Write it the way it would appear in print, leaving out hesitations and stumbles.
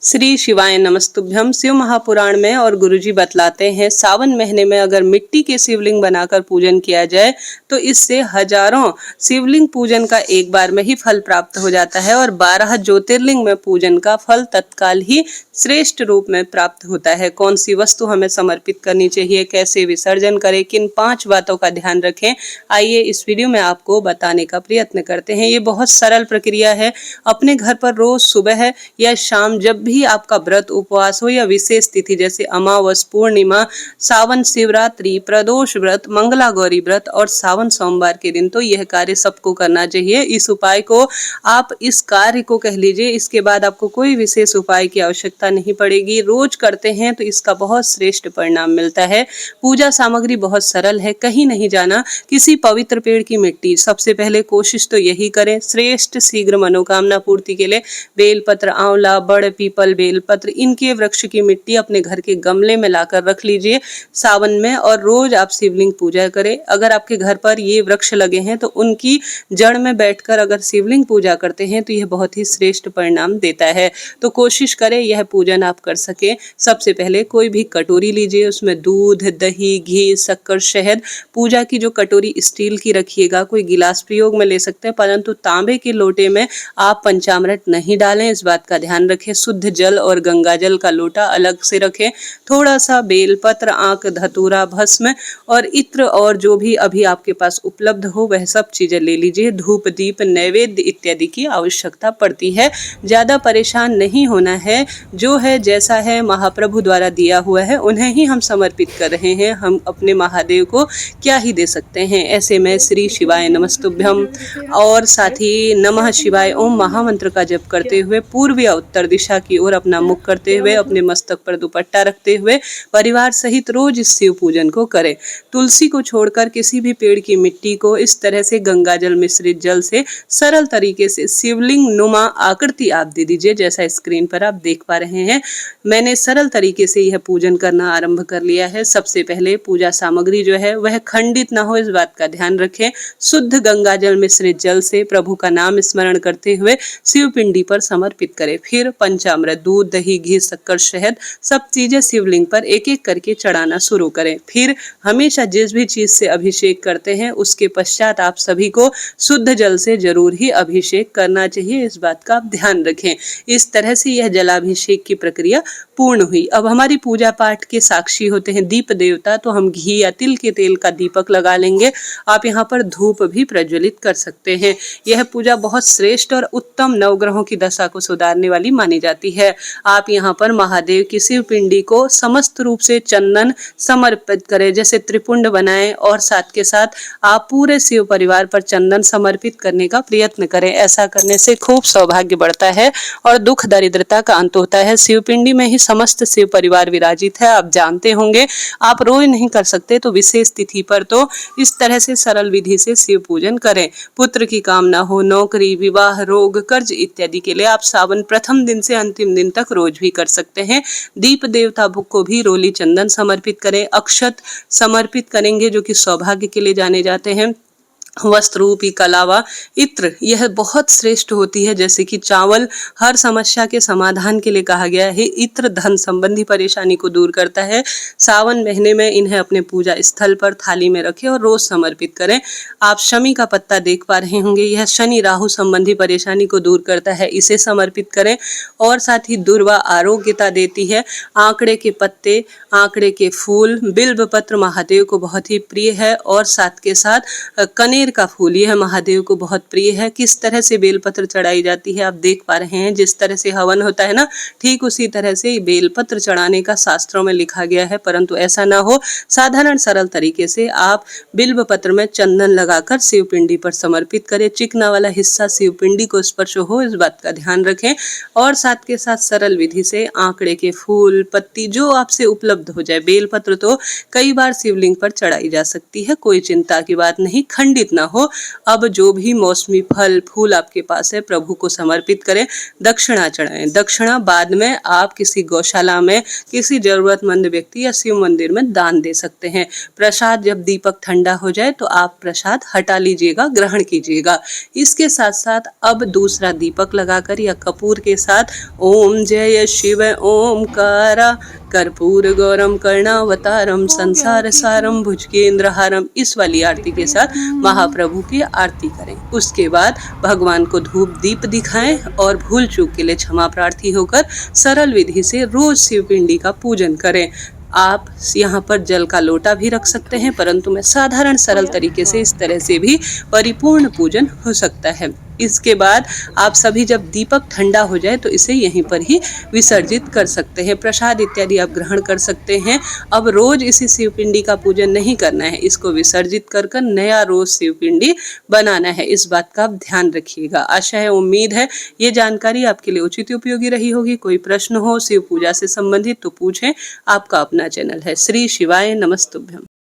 श्री शिवाय नमस्तुभ्यम। शिव महापुराण में और गुरुजी बतलाते हैं सावन महीने में अगर मिट्टी के शिवलिंग बनाकर पूजन किया जाए तो इससे हजारों शिवलिंग पूजन का एक बार में ही फल प्राप्त हो जाता है और 12 ज्योतिर्लिंग में पूजन का फल तत्काल ही श्रेष्ठ रूप में प्राप्त होता है। कौन सी वस्तु हमें समर्पित करनी चाहिए, कैसे विसर्जन करें, किन 5 बातों का ध्यान रखें, आइए इस वीडियो में आपको बताने का प्रयत्न करते हैं। ये बहुत सरल प्रक्रिया है। अपने घर पर रोज सुबह या शाम जब भी आपका व्रत उपवास हो या विशेष तिथि जैसे अमावस, पूर्णिमा, सावन शिवरात्रि, प्रदोष व्रत, मंगला गौरी व्रत और सावन सोमवार के दिन तो यह कार्य सबको करना चाहिए। इस उपाय को आप इस कार्य को कह लीजिए, इसके बाद आपको कोई विशेष उपाय की आवश्यकता नहीं पड़ेगी। रोज करते हैं तो इसका बहुत श्रेष्ठ परिणाम मिलता है। पूजा सामग्री बहुत सरल है, कहीं नहीं जाना, किसी पवित्र पेड़ की मिट्टी। सबसे पहले कोशिश तो यही करें, श्रेष्ठ शीघ्र मनोकामना पूर्ति के लिए बेलपत्र, आंवला, बड़ पीपल, बेलपत्र, इनके वृक्ष की मिट्टी अपने घर के गमले में लाकर रख लीजिए सावन में और रोज आप शिवलिंग पूजा करें। अगर आपके घर पर ये वृक्ष लगे हैं तो उनकी जड़ में बैठकर अगर शिवलिंग पूजा करते हैं तो यह बहुत ही श्रेष्ठ परिणाम देता है। तो कोशिश करें यह पूजन आप कर सके। सबसे पहले कोई भी कटोरी लीजिए, उसमें दूध, दही, घी, शक्कर, शहद। पूजा की जो कटोरी स्टील की रखिएगा, कोई गिलास प्रयोग में ले सकते हैं, परंतु तांबे के लोटे में आप पंचामृत नहीं डालें, इस बात का ध्यान रखें। शुद्ध जल और गंगा जल का लोटा अलग से रखें। थोड़ा सा बेलपत्र, आंक, धतूरा, भस्म और इत्र और जो भी अभी आपके पास उपलब्ध हो वह सब चीजें ले लीजिए। धूप, दीप, नैवेद्य इत्यादि की आवश्यकता पड़ती है। ज्यादा परेशान नहीं होना है, जो है जैसा है महाप्रभु द्वारा दिया हुआ है उन्हें ही हम समर्पित कर रहे हैं। हम अपने महादेव को क्या ही दे सकते हैं। ऐसे में श्री शिवाय नमस्तुभ्यम और साथ ही नमः शिवाय ओम महामंत्र का जप करते हुए पूर्व या उत्तर दिशा की ओर अपना मुख करते हुए अपने मस्तक पर दुपट्टा रखते हुए परिवार सहित रोज इस शिव पूजन को करें। तुलसी को छोड़कर किसी भी पेड़ की मिट्टी को इस तरह से गंगा जल मिश्रित जल से सरल तरीके से शिवलिंग नुमा आकृति आप दे दीजिए, जैसा स्क्रीन पर आप देख पा रहे हैं। मैंने सरल तरीके से यह पूजन करना आरंभ कर लिया है। सबसे पहले पूजा सामग्री जो है वह खंडित ना हो, इस बात का ध्यान रखें। शुद्ध गंगा जल मिश्रित जल से प्रभु का नाम स्मरण करते हुए शिव पिंडी पर समर्पित करें। फिर पंचामृत, दूध, दही, घी, शक्कर, शहद सब चीजें शिवलिंग पर एक एक करके चढ़ाना शुरू करें। फिर हमेशा जिस भी चीज से अभिषेक करते हैं उसके पश्चात आप सभी को शुद्ध जल से जरूर ही अभिषेक करना चाहिए, इस बात का आप ध्यान रखें। इस तरह से यह जलाभिषेक की प्रक्रिया पूर्ण हुई। अब हमारी पूजा पाठ के साक्षी होते हैं दीप देवता, तो हम घी या तिल के तेल का दीपक लगा लेंगे। आप यहाँ पर धूप भी प्रज्वलित कर सकते हैं। यह पूजा बहुत श्रेष्ठ और उत्तम नवग्रहों की दशा को सुधारने वाली मानी जाती है। आप यहाँ पर महादेव की शिव पिंडी को समस्त रूप से चंदन समर्पित करें, जैसे त्रिपुंड बनाएं और साथ के साथ आप पूरे शिव परिवार पर चंदन समर्पित करने का प्रयत्न करें। ऐसा करने से खूब सौभाग्य बढ़ता है और दुख दरिद्रता का अंत होता है। शिव पिंडी में ही समस्त शिव परिवार विराजित है, आप जानते होंगे। आप रोज नहीं कर सकते तो विशेष तिथि पर तो इस तरह से सरल विधि से शिव पूजन करें। पुत्र की कामना हो, नौकरी, विवाह, रोग, कर्ज इत्यादि के लिए आप सावन प्रथम दिन से अंतिम दिन तक रोज भी कर सकते हैं। दीप देवता को भी रोली चंदन समर्पित करें। अक्षत समर्पित करेंगे जो कि सौभाग्य के लिए जाने जाते हैं। वस्त्र रूपी कलावा, इत्र, यह बहुत श्रेष्ठ होती है। जैसे कि चावल हर समस्या के समाधान के लिए कहा गया है। इत्र धन संबंधी परेशानी को दूर करता है। सावन महीने में इन्हें अपने पूजा स्थल पर थाली में रखें और रोज समर्पित करें। आप शमी का पत्ता देख पा रहे होंगे, यह शनि राहु संबंधी परेशानी को दूर करता है, इसे समर्पित करें। और साथ ही दुर्वा आरोग्यता देती है। आंकड़े के पत्ते, आंकड़े के फूल, बिल्व पत्र महादेव को बहुत ही प्रिय है और साथ के साथ कनेर का फूल, यह महादेव को बहुत प्रिय है। किस तरह से बेलपत्र चढ़ाई जाती है आप देख पा रहे हैं। जिस तरह से हवन होता है ना, ठीक उसी तरह से बेलपत्र चढ़ाने का शास्त्रों में लिखा गया है, परंतु ऐसा ना हो, साधारण सरल तरीके से आप बिल्व पत्र में चंदन लगाकर शिव पिंडी पर समर्पित करें। चिकना वाला हिस्सा शिव पिंडी को स्पर्श हो, इस बात का ध्यान रखें। और साथ के साथ सरल विधि से आंकड़े के फूल, पत्ती जो आपसे उपलब्ध हो जाए। बेलपत्र तो कई बार शिवलिंग पर चढ़ाई जा सकती है, कोई चिंता की बात नहीं, खंडित ना हो। अब जो भी मौसमी फल फूल आपके पास है प्रभु को समर्पित करें, दक्षिणा चढ़ाएं। दक्षिणा बाद में आप किसी गौशाला में किसी जरूरतमंद व्यक्ति या शिव मंदिर में दान दे सकते हैं। प्रसाद जब दीपक ठंडा हो जाए तो आप प्रसाद हटा लीजिएगा, ग्रहण कीजिएगा। इसके साथ साथ अब दूसरा दीपक लगाकर या कपूर के साथ ओम जय शिव ओमकारा कर्पूर गौरम कर्णावतारम संसार सारम भुजगेंद्रहारम, इस वाली आरती के साथ महाप्रभु की आरती करें। उसके बाद भगवान को धूप दीप दिखाएं और भूल चूक के लिए क्षमा प्रार्थी होकर सरल विधि से रोज शिवपिंडी का पूजन करें। आप यहाँ पर जल का लोटा भी रख सकते हैं, परंतु मैं साधारण सरल तरीके से इस तरह से भी परिपूर्ण पूजन हो सकता है। इसके बाद आप सभी जब दीपक ठंडा हो जाए तो इसे यहीं पर ही विसर्जित कर सकते हैं। प्रसाद इत्यादि आप ग्रहण कर सकते हैं। अब रोज इसी शिवपिंडी का पूजन नहीं करना है, इसको विसर्जित कर कर नया रोज शिवपिंडी बनाना है। इस बात का आप ध्यान रखिएगा। आशा है, उम्मीद है ये जानकारी आपके लिए उचित उपयोगी रही होगी। कोई प्रश्न हो शिव पूजा से संबंधित तो पूछें। आपका अपना चैनल है श्री शिवाय नमस्तुभ्यम।